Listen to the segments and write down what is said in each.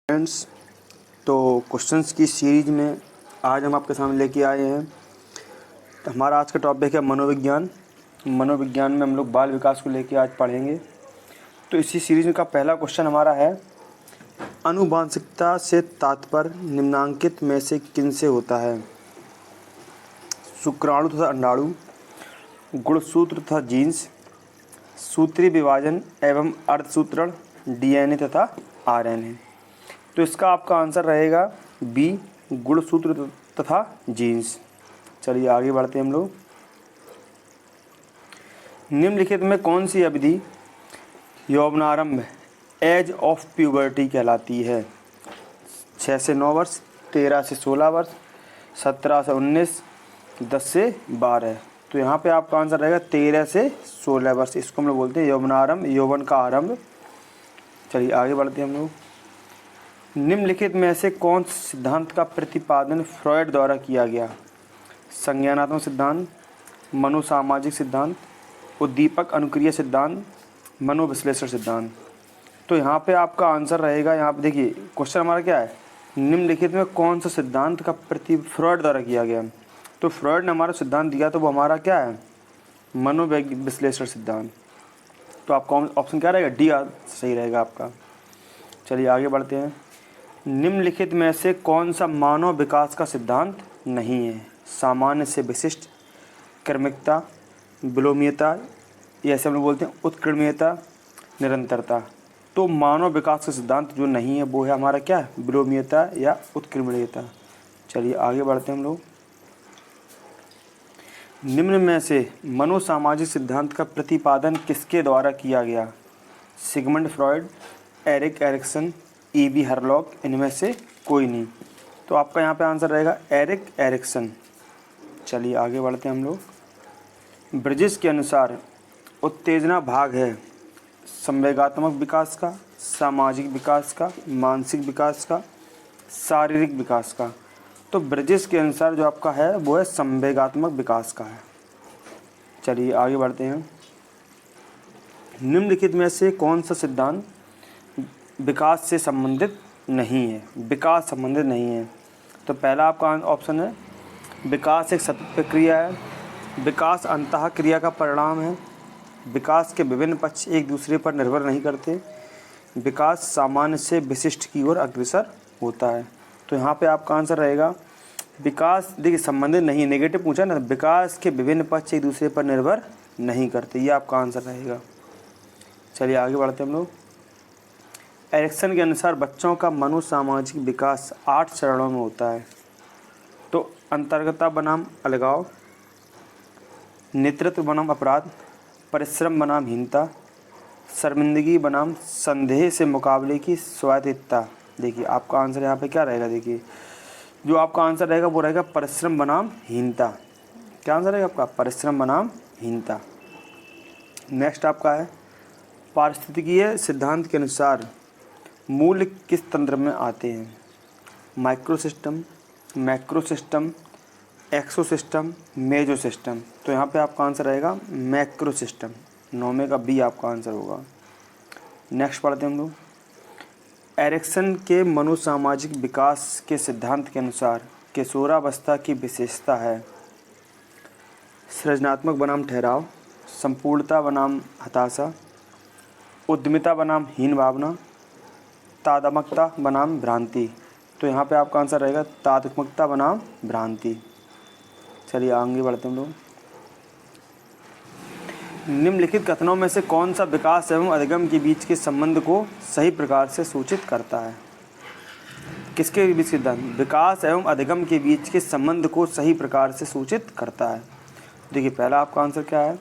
Friends, तो questions की series में आज हम आपके सामने लेके आए हैं। तो हमारा आज का टॉपिक है मनोविज्ञान। मनोविज्ञान में हम लोग बाल विकास को लेके आज पढ़ेंगे। तो इसी सीरीज का पहला क्वेश्चन हमारा है, आनुवांशिकता से तात्पर्य निम्नांकित में से किन से होता है? शुक्राणु तथा अंडाणु, गुणसूत्र तथा जीन्स, सूत्रीय विभाजन एवं अर्धसूत्रण, डीएनए तथा आरएनए। तो इसका आपका आंसर रहेगा बी, गुणसूत्र तथा जीन्स। चलिए आगे बढ़ते हैं हम लोग। निम्नलिखित में कौन सी अवधि यौवनारंभ एज ऑफ प्यूबर्टी कहलाती है? 6 से 9 वर्ष, 13 से 16 वर्ष, 17 से 19, 10 से 12। तो यहाँ पे आपका आंसर रहेगा 13 से 16 वर्ष। इसको हम लोग बोलते हैं यौवनारंभ, यौवन का आरंभ। चलिए आगे बढ़ते हैं हम लोग। निम्नलिखित में से कौन सिद्धांत का प्रतिपादन फ्रॉयड द्वारा किया गया? संज्ञानात्मक सिद्धांत, मनोसामाजिक सिद्धांत, उद्दीपक अनुक्रिया सिद्धांत, मनोविश्लेषण सिद्धांत। तो यहाँ पे आपका आंसर रहेगा, यहाँ पे देखिए क्वेश्चन हमारा क्या है, निम्नलिखित में कौन सा सिद्धांत का फ्रॉयड द्वारा किया गया? तो फ्रॉयड ने हमारा सिद्धांत दिया, तो वो हमारा क्या है, मनोविश्लेषण सिद्धांत। तो आपका ऑप्शन क्या रहेगा, डी सही रहेगा आपका। चलिए आगे बढ़ते हैं। निम्नलिखित में से कौन सा मानव विकास का सिद्धांत नहीं है? सामान्य से विशिष्ट, क्रमिकता, विलोमीयता, या ऐसे हम लोग बोलते हैं उत्क्रमणीयता, निरंतरता। तो मानव विकास का सिद्धांत जो नहीं है वो है हमारा क्या है, विलोमीयता या उत्क्रमणीयता। चलिए आगे बढ़ते हैं हम लोग। निम्न में से मनोसामाजिक सिद्धांत का प्रतिपादन किसके द्वारा किया गया? Sigmund Freud, Erik Erikson, EB. Hurlock, इनमें से कोई नहीं। तो आपका यहाँ पे आंसर रहेगा एरिक एरिक्सन। चलिए आगे बढ़ते हैं हम लोग। ब्रिजेस के अनुसार उत्तेजना भाग है संवेगात्मक विकास का, सामाजिक विकास का, मानसिक विकास का, शारीरिक विकास का। तो ब्रिजेस के अनुसार जो आपका है वो है संवेगात्मक विकास का है। चलिए आगे बढ़ते हैं। निम्नलिखित में से कौन सा सिद्धांत विकास से संबंधित नहीं है? विकास संबंधित नहीं है। तो पहला आपका ऑप्शन है, विकास एक सतत प्रक्रिया है, विकास अंतः क्रिया का परिणाम है, विकास के विभिन्न पक्ष एक दूसरे पर निर्भर नहीं करते, विकास सामान्य से विशिष्ट की ओर अग्रसर होता है। तो यहाँ पे आपका आंसर रहेगा विकास, देखिए संबंधित नहीं, नेगेटिव पूछा ना, विकास के विभिन्न पक्ष एक दूसरे पर निर्भर नहीं करते, ये आपका आंसर रहेगा। चलिए आगे बढ़ते हैं हम लोग। एरिक्सन के अनुसार बच्चों का मनोसामाजिक विकास 8 चरणों में होता है। तो अंतर्गता बनाम अलगाव, नेतृत्व बनाम अपराध, परिश्रम बनाम हीनता, शर्मिंदगी बनाम संदेह से मुकाबले की स्वायत्तता। देखिए आपका आंसर यहाँ पे क्या रहेगा, देखिए जो आपका आंसर रहेगा वो रहेगा परिश्रम बनाम हीनता। क्या आंसर रहेगा आपका, परिश्रम बनाम हीनता। नेक्स्ट आपका है, पारिस्थितिकीय सिद्धांत के अनुसार मूल्य किस तंत्र में आते हैं? माइक्रो सिस्टम, मैक्रो सिस्टम, एक्सो सिस्टम, मेजो सिस्टम। तो यहाँ पे आपका आंसर रहेगा मैक्रो सिस्टम। 9 में का बी आपका आंसर होगा। नेक्स्ट पढ़ते हैं हम लोग। एरिक्सन के मनोसामाजिक विकास के सिद्धांत के अनुसार किशोरावस्था की विशेषता है सृजनात्मक बनाम ठहराव, संपूर्णता बनाम हताशा, उद्यमिता बनाम हीन भावना, तादात्मकता बनाम भ्रांति। तो यहाँ पे आपका आंसर रहेगा तादात्मकता बनाम भ्रांति। चलिए आगे बढ़ते हैं हम लोग। निम्नलिखित कथनों में से कौन सा विकास एवं अधिगम के बीच के संबंध को सही प्रकार से सूचित करता है? किसके बीच सिद्धांत? विकास एवं अधिगम के बीच के संबंध को सही प्रकार से सूचित करता है। देखिए पहला आपका आंसर क्या है,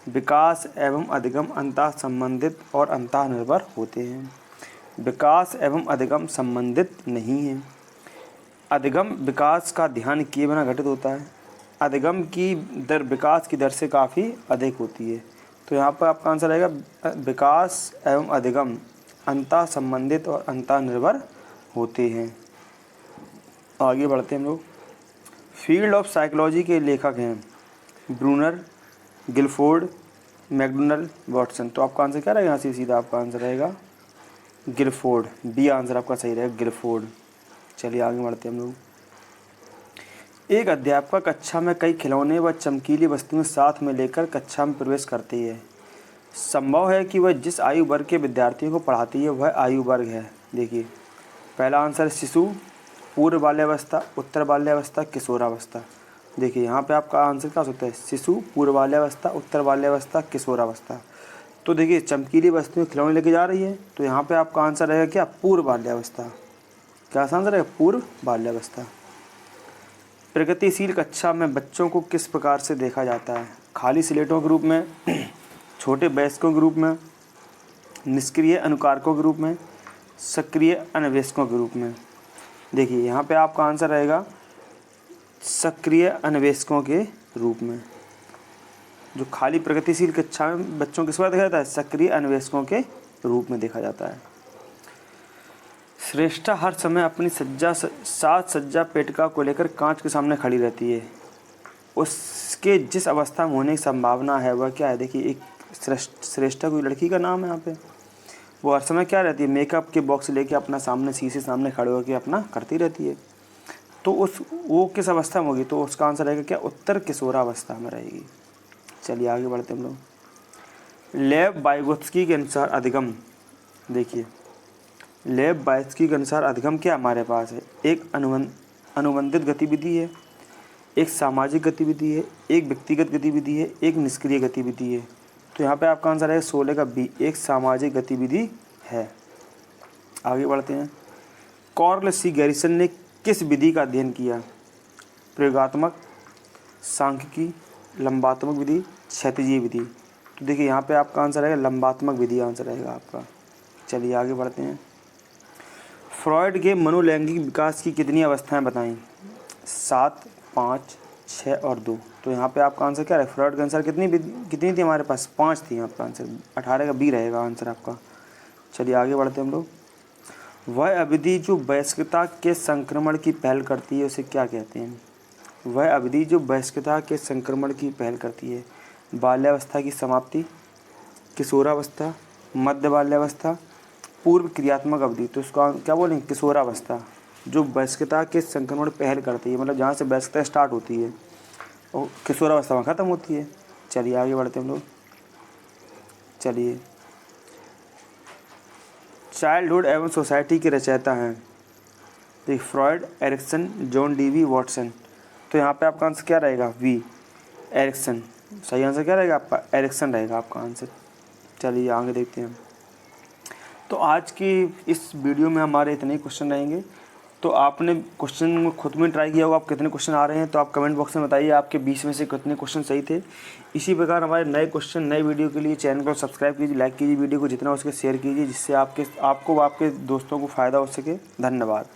विकास एवं अधिगम अंतः संबंधित और अंतः निर्भर होते हैं। विकास एवं अधिगम संबंधित नहीं है। अधिगम विकास का ध्यान किए बिना घटित होता है, अधिगम की दर विकास की दर से काफ़ी अधिक होती है। तो यहाँ पर आपका आंसर रहेगा विकास एवं अधिगम अंतः संबंधित और अंतः निर्भर होते हैं। आगे बढ़ते हैं हम लोग। फील्ड ऑफ साइकोलॉजी के लेखक हैं ब्रूनर, गिलफोर्ड, मैकडोनल्ड, वॉटसन। तो आपका आंसर क्या रहेगा, यहाँ से सीधा आपका आंसर रहेगा गिलफोर्ड, बी आंसर आपका सही रहेगा, गिलफोर्ड। चलिए आगे बढ़ते हैं हम लोग। एक अध्यापक कक्षा में कई खिलौने व चमकीली वस्तुएं साथ में लेकर कक्षा में प्रवेश करती है। संभव है कि वह जिस आयु वर्ग के विद्यार्थियों को पढ़ाती है वह आयु वर्ग है। देखिए पहला आंसर शिशु, पूर्व बाल्यावस्था, उत्तर बाल्यावस्था, किशोरावस्था। देखिए यहाँ पे आपका आंसर क्या हो सकता है, शिशु, पूर्व बाल्यावस्था, उत्तर बाल्यावस्था, किशोरावस्था। तो देखिए चमकीली वस्तुएं खिलौने लेके जा रही है, तो यहाँ पे आपका आंसर रहेगा क्या, पूर्व बाल्यावस्था। क्या आंसर है, पूर्व बाल्यावस्था। प्रगतिशील कक्षा में बच्चों को किस प्रकार से देखा जाता है, खाली स्लेटों के रूप में, छोटे वयस्कों के रूप में, निष्क्रिय अनुकारकों के रूप में, सक्रिय अन्वेषकों के रूप में। देखिए यहाँ पे आपका आंसर रहेगा सक्रिय अन्वेषकों के रूप में। जो खाली प्रगतिशील कक्षा में बच्चों किस बार देखा जाता है, सक्रिय अन्वेषकों के रूप में देखा जाता है। श्रेष्ठा हर समय अपनी साज सज्जा पेटिका को लेकर कांच के सामने खड़ी रहती है। उसके जिस अवस्था में होने की संभावना है वह क्या है। देखिए एक श्रेष्ठा कोई लड़की का नाम है यहाँ पे। वो हर समय क्या रहती है, मेकअप के बॉक्स लेके अपना सामने शीशे सामने खड़े होकर अपना करती रहती है। तो वो किस अवस्था में होगी, तो उसका आंसर रहेगा क्या, उत्तर किशोरावस्था में रहेगी। चलिए आगे बढ़ते हम लोग। लेव वाइगोत्स्की के अनुसार अधिगम, देखिए लेव वाइगोत्स्की के अनुसार अधिगम क्या हमारे पास है, एक अनुबंधित गतिविधि है, एक सामाजिक गतिविधि है, एक व्यक्तिगत गतिविधि है, एक निष्क्रिय गतिविधि है। तो यहाँ पे आपका आंसर है 16 का बी, एक सामाजिक गतिविधि है। आगे बढ़ते हैं। कार्ल सी गैरिसन ने किस विधि का अध्ययन किया, प्रयोगात्मक, सांख्यिकी, लंबात्मक विधि, क्षैतिजीय विधि। तो देखिए यहाँ पे आपका आंसर रहेगा लंबात्मक विधि आंसर रहेगा आपका। चलिए आगे बढ़ते हैं। फ्रॉयड के मनोलैंगिक विकास की कितनी अवस्थाएं बताएं, 7, 5, 6 और 2। तो यहाँ पे आपका आंसर क्या है, फ्रॉयड के अनुसार कितनी थी हमारे पास, 5 थी आपका आंसर, 18 का बी रहेगा आंसर आपका। चलिए आगे बढ़ते हैं हम लोग। वह अवधि जो वयस्कता के संक्रमण की पहल करती है उसे क्या कहते हैं, वह अवधि जो वयस्कता के संक्रमण की पहल करती है, बाल्यावस्था की समाप्ति, किशोरावस्था, मध्य बाल्यावस्था, पूर्व क्रियात्मक अवधि। तो उसका क्या बोलेंगे, किशोरावस्था। जो वयस्कता के संक्रमण पहल करती है, मतलब जहाँ से वयस्कता स्टार्ट होती है और किशोरावस्था में ख़त्म होती है। चलिए आगे बढ़ते हम लोग। चलिए चाइल्डहुड एवं सोसाइटी के रचयिता हैं, तो Freud, Erikson, John Dewey, Watson. तो यहाँ पे आपका आंसर क्या रहेगा, वी, एरिक्सन। सही आंसर क्या रहेगा आपका, एरिक्सन रहेगा आपका आंसर। चलिए आगे देखते हैं। तो आज की इस वीडियो में हमारे इतने ही क्वेश्चन रहेंगे। तो आपने क्वेश्चन खुद में ट्राई किया होगा, आप कितने क्वेश्चन आ रहे हैं तो आप कमेंट बॉक्स में बताइए आपके 20 में से कितने क्वेश्चन सही थे। इसी प्रकार हमारे नए क्वेश्चन नए वीडियो के लिए चैनल को सब्सक्राइब कीजिए, लाइक कीजिए वीडियो को, जितना हो सके शेयर कीजिए, जिससे आपको आपके दोस्तों को फ़ायदा हो सके। धन्यवाद।